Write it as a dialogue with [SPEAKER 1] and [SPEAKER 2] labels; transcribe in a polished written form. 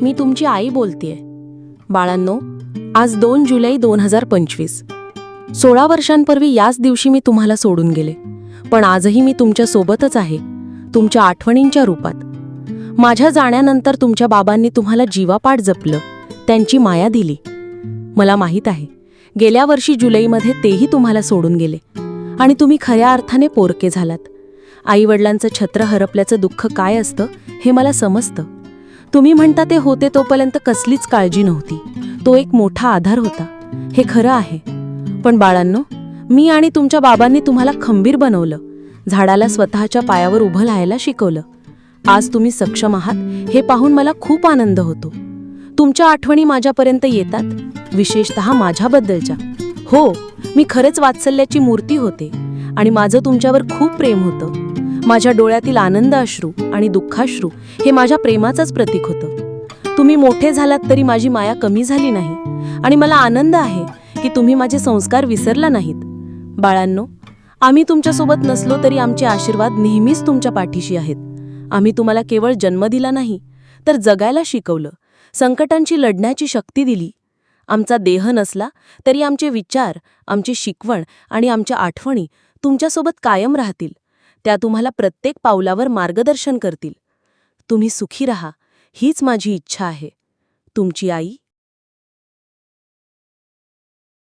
[SPEAKER 1] मी तुमची आई बोलतेय. बाळांनो, आज 2 जुलै 2025. 16 वर्षांपूर्वी याच दिवशी मी तुम्हाला सोडून गेले, पण आजही मी तुमच्या सोबतच आहे, तुमच्या आठवणींच्या रूपात. माझ्या जाण्यानंतर तुमच्या बाबांनी तुम्हाला जीवापाड जपलं, त्यांची माया दिली. मला माहीत आहे, गेल्या वर्षी जुलैमध्ये तेही तुम्हाला सोडून गेले आणि तुम्ही खऱ्या अर्थाने पोरके झालात. आईवडिलांचं छत्र हरपल्याचं दुःख काय असतं हे मला समजतं. तुम्ही म्हणता ते होते तोपर्यंत कसलीच काळजी नव्हती, तो एक मोठा आधार होता, हे खरं आहे. पण बाळांनो, मी आणि तुमच्या बाबांनी तुम्हाला खंबीर बनवलं, झाडाला स्वतःच्या पायावर उभं राहायला शिकवलं. आज तुम्ही सक्षम आहात हे पाहून मला खूप आनंद होतो. तुमच्या आठवणी माझ्यापर्यंत येतात, विशेषतः माझ्याबद्दलच्या. हो, मी खरेच वात्सल्याची मूर्ती होते आणि माझं तुमच्यावर खूप प्रेम होतं. माझ्या डोळ्यातील आनंद अश्रू आणि दुःखाश्रू हे माझ्या प्रेमाचंच प्रतीक होतं. तुम्ही मोठे झालात तरी माझी माया कमी झाली नाही आणि मला आनंद आहे की तुम्ही माझे संस्कार विसरला नाहीत. बाळांनो, आम्ही तुमच्यासोबत नसलो तरी आमचे आशीर्वाद नेहमीच तुमच्या पाठीशी आहेत. आम्ही तुम्हाला केवळ जन्म दिला नाही, तर जगायला शिकवलं, संकटांशी लढण्याची शक्ती दिली. आमचा देह नसला तरी आमचे विचार, आमची शिकवण आणि आमच्या आठवणी तुमच्यासोबत कायम राहतील. त्या तुम्हाला प्रत्येक पावलावर मार्गदर्शन करतील. तुम्ही सुखी राहा, हीच माझी इच्छा आहे. तुमची आई,